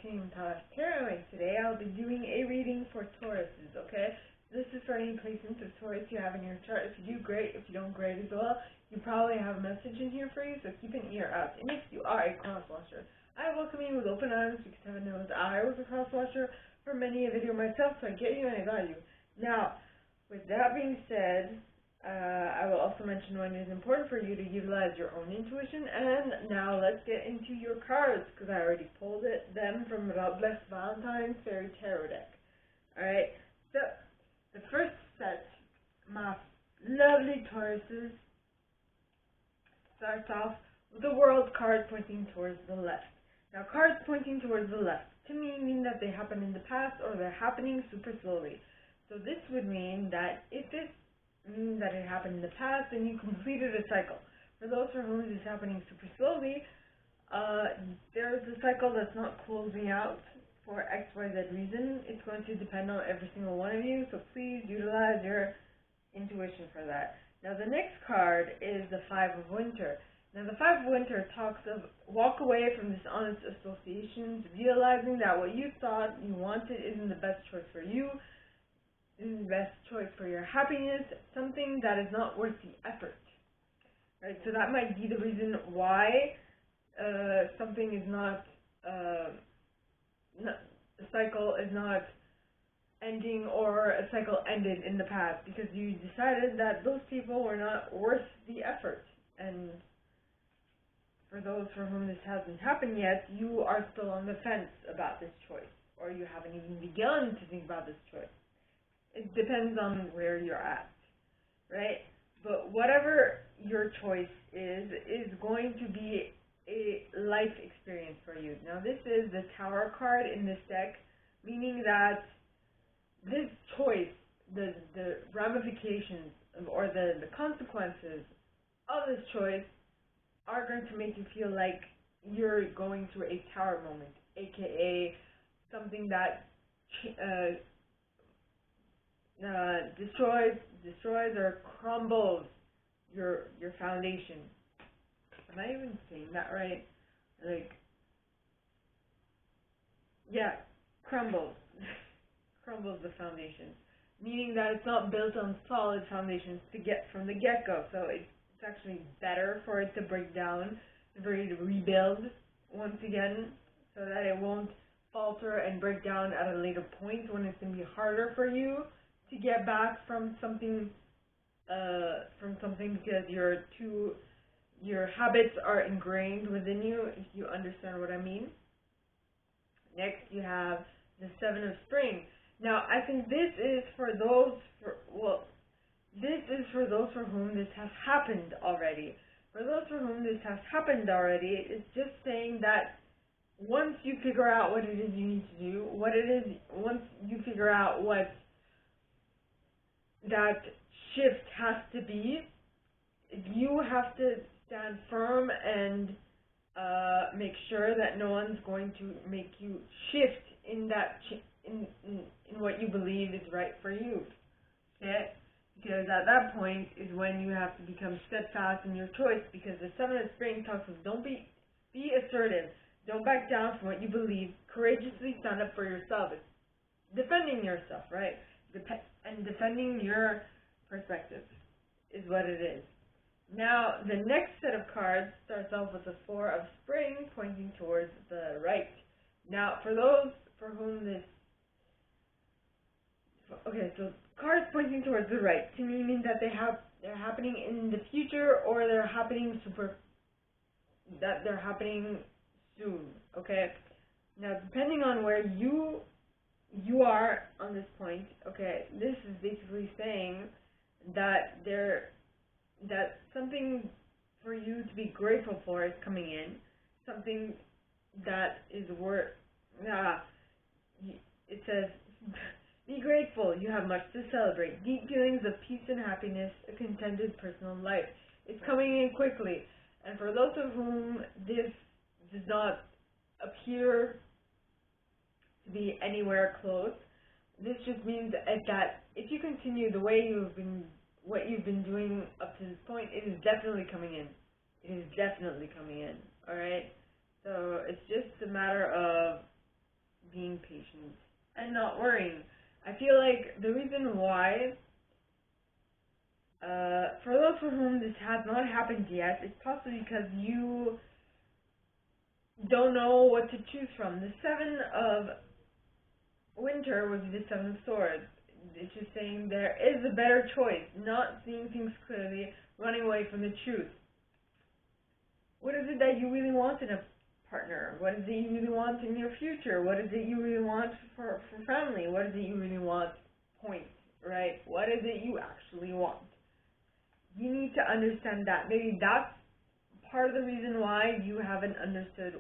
Team Taurus Tarot, and today I'll be doing a reading for Tauruses, okay? This is for any placements of Taurus you have in your chart. If you do, great. If you don't, great as well. You probably have a message in here for you, so keep an ear out. And if you are a cross-watcher, I welcome you with open arms because heaven knows I was a cross-watcher for many a video myself, so I get you and I got you. Now, with that being said, I will also mention when it is important for you to utilize your own intuition. And now let's get into your cards, because I already pulled them from Radleigh's Valentine Fairy Tarot deck. Alright, so the first set, my lovely Tauruses, starts off with the World card pointing towards the left. Now, cards pointing towards the left to me mean that they happen in the past or they're happening super slowly. So this would mean that if it means that it happened in the past, then you completed a cycle. For those for whom this is happening super slowly, there's a cycle that's not closing out for XYZ reason. It's going to depend on every single one of you, so please utilize your intuition for that. Now the next card is the Five of Winter. Now the Five of Winter talks of walk away from dishonest associations, realizing that what you thought you wanted isn't the best choice for you, isn't the best choice for your happiness, something that is not worth the effort. Right? So that might be the reason why something is not, the cycle is not ending, or a cycle ended in the past because you decided that those people were not worth the effort. And for those for whom this hasn't happened yet, you are still on the fence about this choice, or you haven't even begun to think about this choice. It depends on where you're at, right? But whatever your choice is going to be a life experience for you. Now this is the Tower card in this deck, meaning that this choice, the ramifications or the consequences of this choice are going to make you feel like you're going through a tower moment, aka something that destroys or crumbles your foundation. Am I even saying that right? Like, yeah, crumbles. Crumbles the foundation. Meaning that it's not built on solid foundations to get from the get-go. So it's actually better for it to break down, for you to rebuild once again, so that it won't falter and break down at a later point when it's going to be harder for you to get back from something because your habits are ingrained within you, if you understand what I mean. Next, you have the Seven of Spring. Now, I think this is for those for whom this has happened already. For those for whom this has happened already, it's just saying that once you figure out what it is you need to do, once you figure out what that shift has to be, you have to stand firm and make sure that no one's going to make you shift in that in what you believe is right for you. Okay? Because at that point is when you have to become steadfast in your choice, because the Seven of Spring talks of don't be assertive, don't back down from what you believe, courageously stand up for yourself. It's defending yourself, right? And defending your perspective is what it is. Now, the next set of cards starts off with the Four of Spring pointing towards the right. Now, for those for whom this... Okay, so cards pointing towards the right to me mean that they're happening in the future, or they're happening soon, okay? Now, depending on where you are on this point, okay, this is basically saying that that something for you to be grateful for is coming in, something that is worth, it says, be grateful, you have much to celebrate, deep feelings of peace and happiness, a contented personal life. It's coming in quickly, and for those of whom this does not appear to be anywhere close, this just means that if you continue the way what you've been doing up to this point, it is definitely coming in. It is definitely coming in, alright? So it's just a matter of not worrying. I feel like the reason why, for those for whom this has not happened yet, it's possibly because you don't know what to choose from. The Seven of Winter would be the Seven of Swords. It's just saying there is a better choice, not seeing things clearly, running away from the truth. What is it that you really want in a partner? What is it you really want in your future? What is it you really want for family? What is it you really want? Point, right? What is it you actually want? You need to understand that. Maybe that's part of the reason why you haven't understood,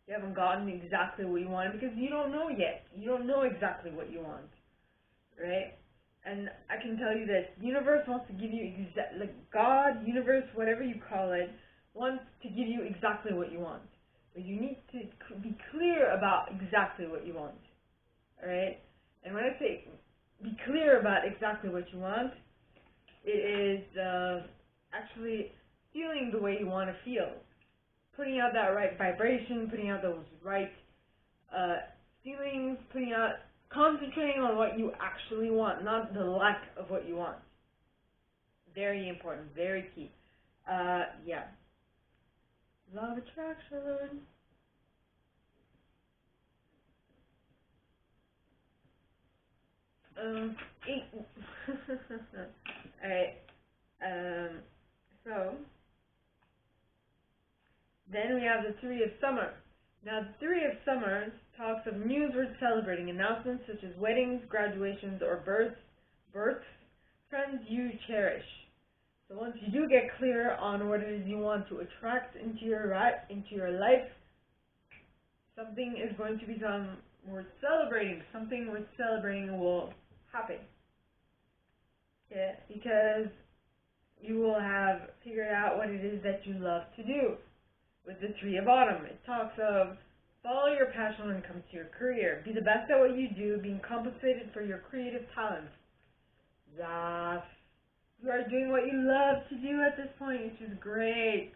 you haven't gotten exactly what you want, because you don't know yet. You don't know exactly what you want, right? And I can tell you this, the universe wants to give you like God, universe, whatever you call it, wants to give you exactly what you want. But you need to be clear about exactly what you want, alright? And when I say be clear about exactly what you want, it is actually feeling the way you want to feel. Putting out that right vibration, putting out those right feelings, concentrating on what you actually want, not the lack of what you want. Very important, very key. Yeah. Law of attraction. Alright. So, then we have the Three of Summer. Now, the Three of Summer talks of news worth celebrating, announcements such as weddings, graduations, or births, friends you cherish. So once you do get clear on what it is you want to attract into your life, something is going to become worth celebrating. Something worth celebrating will happen. Yeah, because you will have figured out what it is that you love to do. With the Three of Autumn, it talks of follow your passion when it comes to your career. Be the best at what you do, being compensated for your creative talents. Yes. You are doing what you love to do at this point, which is great.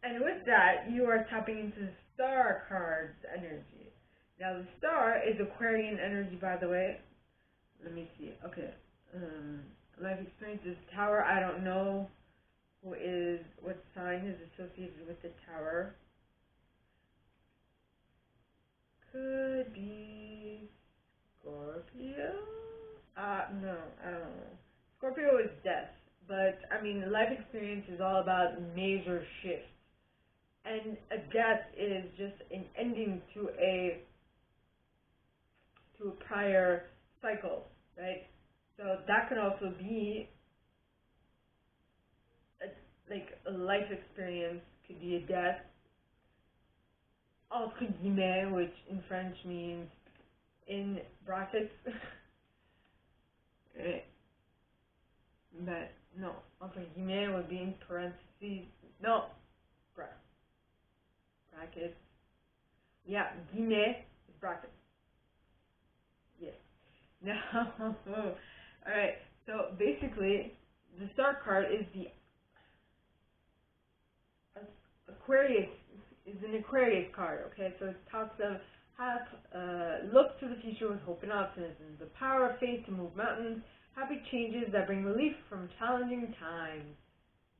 And with that, you are tapping into the Star card's energy. Now, the Star is Aquarian energy, by the way. Let me see. Okay. Life experiences, Tower. I don't know what sign is associated with the Tower. Could be Scorpio? No, I don't know. Scorpio is death, but I mean, life experience is all about major shifts, and a death is just an ending to a prior cycle, right? So that could also be a life experience, could be a death, entre guillemets, which in French means in brackets. Right. But no, entre guillemets would be in parentheses. No, brackets. Yeah, guillemets is brackets. Yes. Now, alright, so basically, the Star card is the Aquarius, is an Aquarius card, okay? So it talks of look to the future with hope and optimism, the power of faith to move mountains, happy changes that bring relief from challenging times.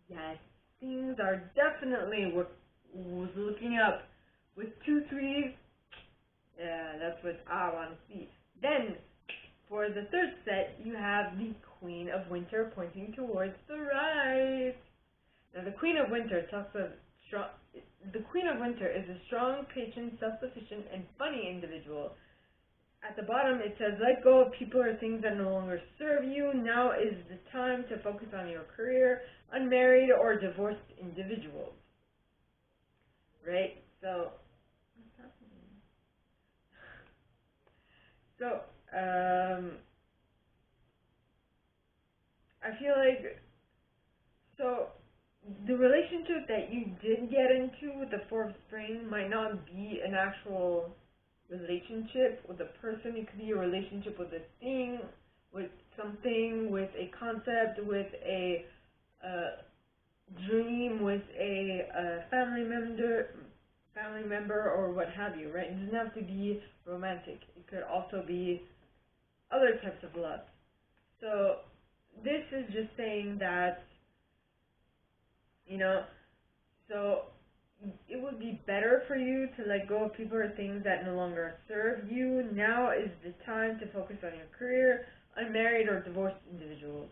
Yes, things are definitely what was looking up. With 2 3s, yeah, that's what I want to see. Then, for the third set, you have the Queen of Winter pointing towards the right. Now, the Queen of Winter talks of the Queen of Winter is a strong, patient, self-sufficient, and funny individual. At the bottom, it says, let go of people or things that no longer serve you. Now is the time to focus on your career, unmarried or divorced individuals. Right? So, what's happening? So, I feel like, the relationship that you did get into with the Four of Spring might not be an actual relationship with a person. It could be a relationship with a thing, with something, with a concept, with a dream, with a family family member or what have you, right? It doesn't have to be romantic. It could also be other types of love. So this is just saying that, so it would be better for you to let go of people or things that no longer serve you. Now is the time to focus on your career. Unmarried or divorced individuals,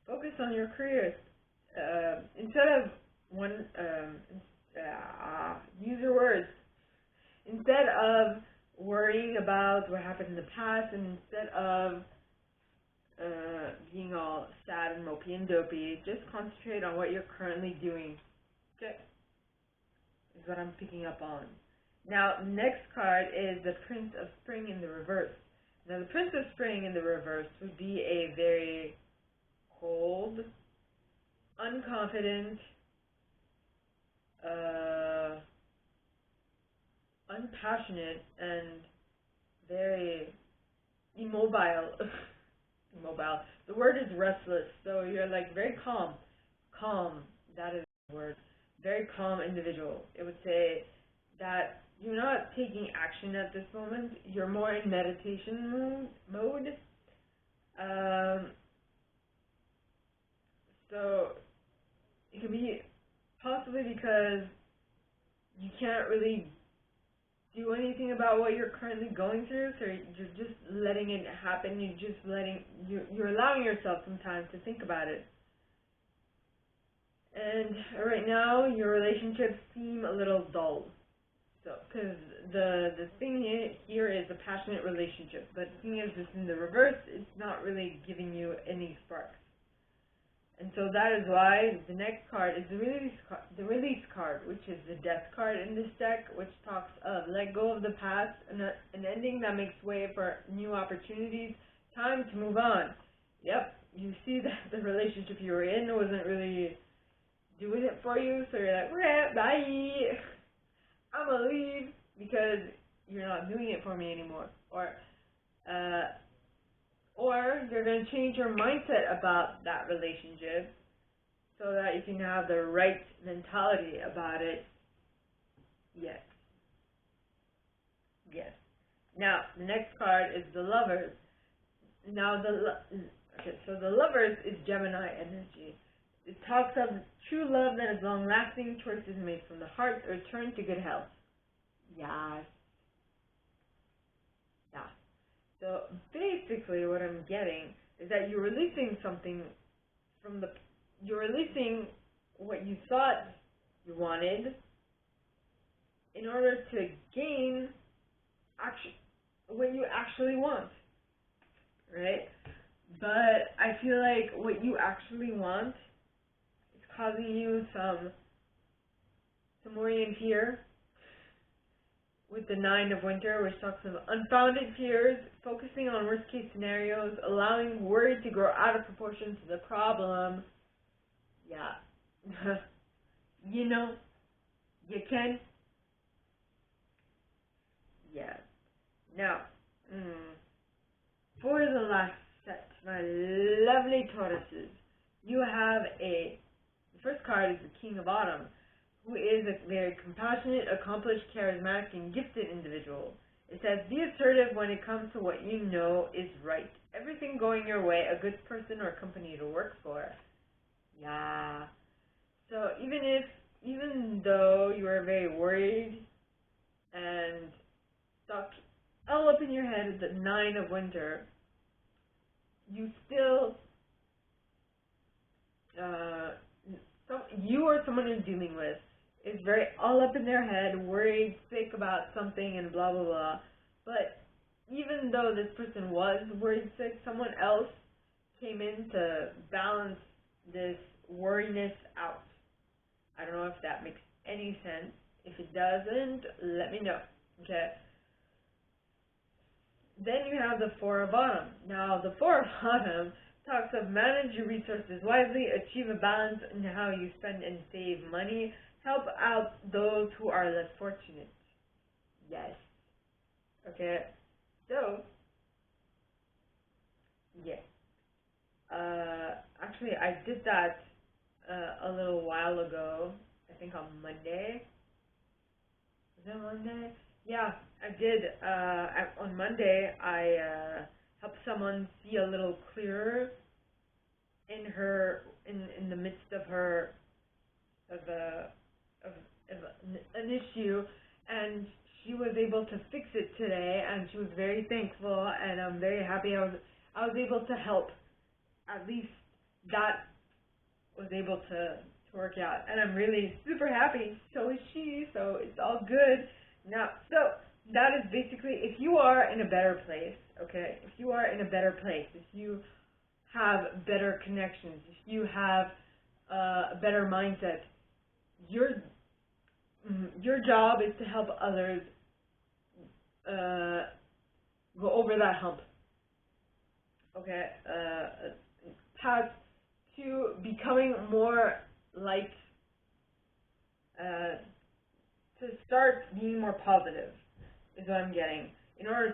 focus on your career. Instead of use your words. Instead of worrying about what happened in the past, and instead of being all sad and mopey and dopey, just concentrate on what you're currently doing. Okay, is what I'm picking up on. Now, next card is the Prince of Spring in the reverse. Now, the Prince of Spring in the reverse would be a very cold, unconfident, unpassionate, and very immobile. Immobile. The word is restless, so you're like very calm. Calm, that is the word. Very calm individual. It would say that you're not taking action at this moment. You're more in meditation mode. So it could be possibly because you can't really do anything about what you're currently going through, so you're just letting it happen. You're allowing yourself some time to think about it. And right now, your relationships seem a little dull. So, because the thing here is a passionate relationship, but the thing is, just in the reverse, it's not really giving you any sparks. And so that is why the next card is the release card, which is the Death card in this deck, which talks of let go of the past, and an ending that makes way for new opportunities, time to move on. Yep, you see that the relationship you were in wasn't really doing it for you, so you're like, bye, I'm gonna leave because you're not doing it for me anymore. Or you're going to change your mindset about that relationship so that you can have the right mentality about it. Yes. Yes. Now, the next card is the Lovers. Now, so the Lovers is Gemini energy. It talks of true love that is long-lasting, choices made from the heart, a return to good health. Yes. Yeah. So basically what I'm getting is that you're releasing something you're releasing what you thought you wanted in order to gain what you actually want, right? But I feel like what you actually want is causing you some worry and fear, with the Nine of Winter, which talks of unfounded fears, focusing on worst-case scenarios, allowing worry to grow out of proportion to the problem. Yeah. You can. Yeah. Now, for the last set, my lovely Tauruses, you have the first card is the King of Autumn, who is a very compassionate, accomplished, charismatic, and gifted individual. It says, be assertive when it comes to what you know is right. Everything going your way, a good person or company to work for. Yeah. So even though you are very worried and stuck all up in your head at the Nine of Winter, you still, you or someone you're dealing with is very all up in their head, worried, sick about something, and blah, blah, blah. But even though this person was worried, sick, someone else came in to balance this worriness out. I don't know if that makes any sense. If it doesn't, let me know, okay? Then you have the Four of Autumn. Now, the Four of Autumn talks of manage your resources wisely, achieve a balance in how you spend and save money, help out those who are less fortunate. Yes. Okay. So, yes. Actually, I did that a little while ago, I think on Monday. Was it Monday? Yeah, I did. On Monday, I helped someone see a little clearer in the midst of an issue, and she was able to fix it today, and she was very thankful, and I'm very happy I was able to help. At least that was able to work out, and I'm really super happy. So is she. So it's all good. Now, so that is basically, if you are in a better place, okay, if you are in a better place, if you have better connections, if you have a better mindset, your job is to help others go over that hump, okay, path to becoming more like, to start being more positive, is what I'm getting, in order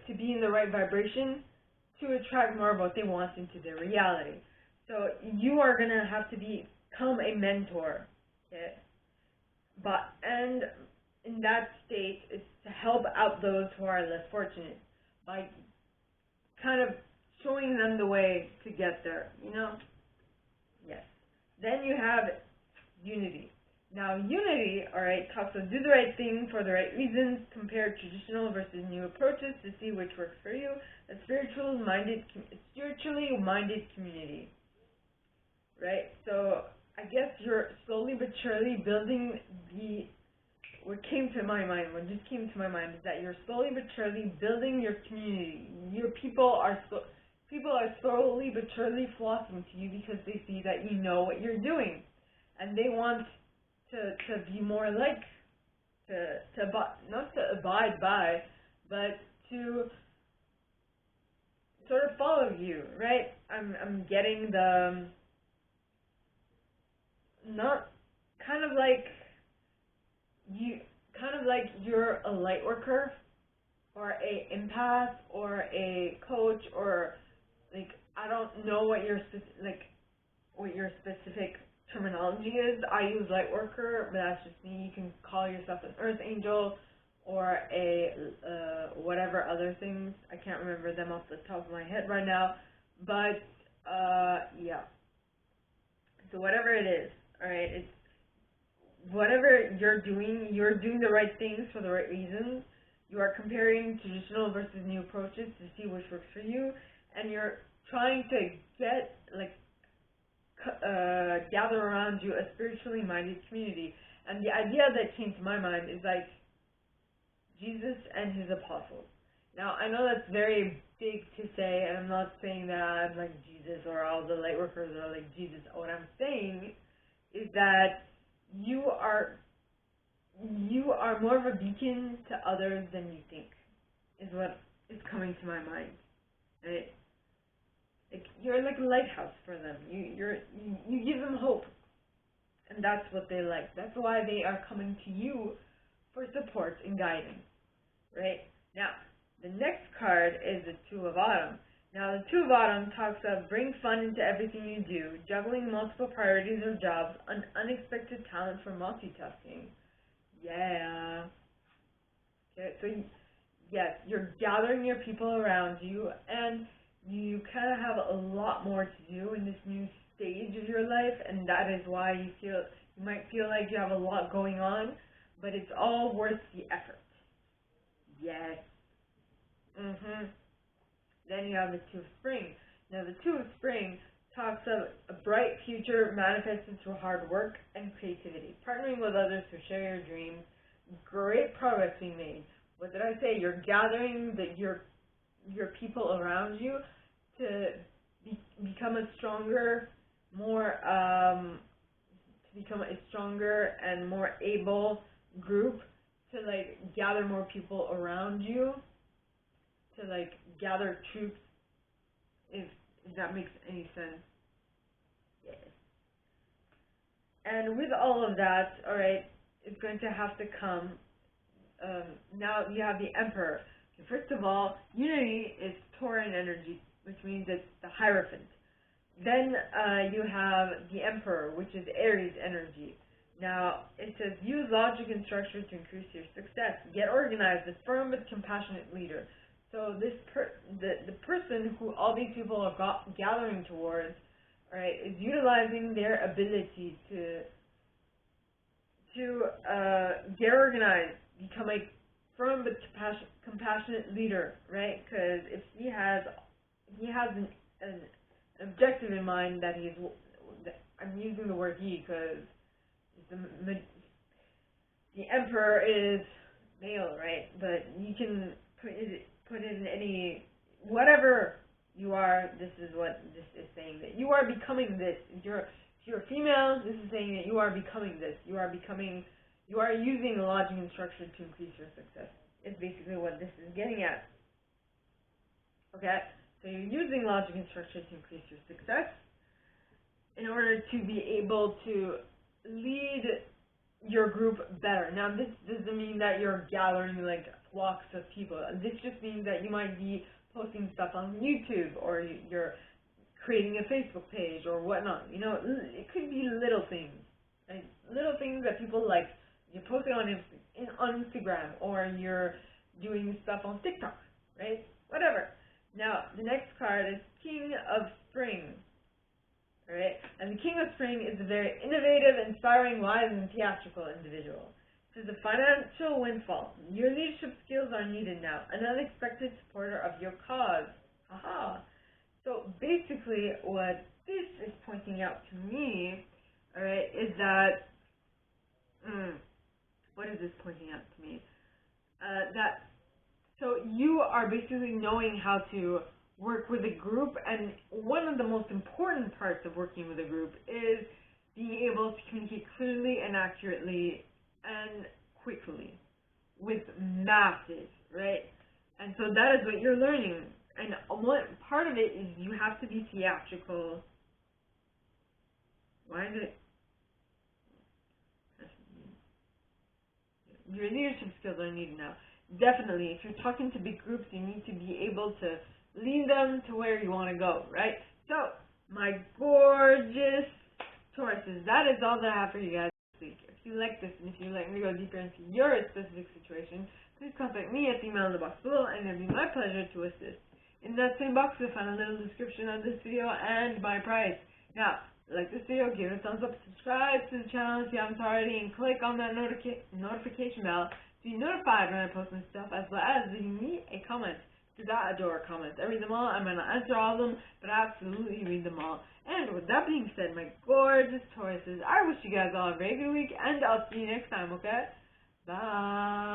to be in the right vibration, to attract more of what they want into their reality. So you are going to have to become a mentor, okay? And in that state, it's to help out those who are less fortunate by kind of showing them the way to get there, you know? Yes. Then you have unity. Now, unity, all right, talks of do the right thing for the right reasons, compare traditional versus new approaches to see which works for you. A spiritually minded community, right? So I guess you're slowly but surely building what just came to my mind is that you're slowly but surely building your community. Your people are slowly but surely flocking to you because they see that you know what you're doing, and they want to be more like, not to abide by, but to sort of follow you, right? I'm getting the, not kind of like you're a light worker or a empath or a coach, or like, I don't know what your specific terminology is. I use light worker, but that's just me. You can call yourself an earth angel or a whatever other things. I can't remember them off the top of my head right now, but yeah. So whatever it is, all right, it's whatever you're doing the right things for the right reasons. You are comparing traditional versus new approaches to see which works for you, and you're trying to get, gather around you a spiritually minded community. And the idea that came to my mind is like Jesus and his apostles. Now, I know that's very big to say, and I'm not saying that I'm like Jesus or all the light workers are like Jesus. What I'm saying is that you are more of a beacon to others than you think, is what is coming to my mind. Right? Like, you're like a lighthouse for them. You give them hope, and that's what they like. That's why they are coming to you for support and guidance. Right? Now, the next card is the Two of Autumn. Now, the Two of Autumn talks of bring fun into everything you do, juggling multiple priorities or jobs, an unexpected talent for multitasking. Yeah. Okay, so yes, you're gathering your people around you, and you kind of have a lot more to do in this new stage of your life, and that is why you might feel like you have a lot going on, but it's all worth the effort. Yes. Then you have the Two of Spring. Now, the Two of Spring talks of a bright future manifested through hard work and creativity, partnering with others to share your dreams, great progress being made. What did I say? You're gathering your people around you to become a stronger, and more able group, to gather more people around you, to gather troops, if that makes any sense. Yes. And with all of that, all right, it's going to have to come. Now you have the Emperor. First of all, unity is Tauran energy, which means it's the Hierophant. Then you have the Emperor, which is Aries energy. Now, it says, use logic and structure to increase your success. Get organized, a firm but compassionate leader. So this the person who all these people are gathering towards, all right, is utilizing their ability to get organized, become a firm but compassionate leader, right? Because if he has an objective in mind that I'm using the word he because the emperor is male, right? But you can put it in any, whatever you are. This is what this is saying, that you are becoming this. If you're a female, this is saying that you are becoming this. You are using logic and structure to increase your success. Is basically what this is getting at. Okay, so you're using logic and structure to increase your success in order to be able to lead your group better. Now, this doesn't mean that you're gathering like flocks of people. This just means that you might be posting stuff on YouTube, or you're creating a Facebook page or whatnot. You know, it could be little things, right? Little things that people like. You're posting on Instagram, or you're doing stuff on TikTok, right? Whatever. Now, the next card is King of Spring. Alright, and the King of Spring is a very innovative, inspiring, wise, and theatrical individual. This is a financial windfall. Your leadership skills are needed now. An unexpected supporter of your cause. Haha. So basically, what this is pointing out to me, alright, is that, what is this pointing out to me? So you are basically knowing how to work with a group, and one of the most important parts of working with a group is being able to communicate clearly and accurately and quickly with masses, right? And so that is what you're learning. And one part of it is you have to be theatrical. Why is it? Your leadership skills are needed now. Definitely, if you're talking to big groups, you need to be able to lead them to where you want to go, right? So, my gorgeous Tauruses, that is all that I have for you guys this week. If you like this, and if you'd like me to go deeper into your specific situation, please contact me at the email in the box below, and it'll be my pleasure to assist. In that same box, you'll find a little description of this video and my price. Now, like this video, give it a thumbs up, subscribe to the channel if you haven't already, and click on that notification bell to be notified when I post my stuff, as well as leaving me a comment, because I adore comments. I read them all. I might not answer all of them, but I absolutely read them all. And with that being said, my gorgeous Tauruses, I wish you guys all a very good week, and I'll see you next time, okay? Bye!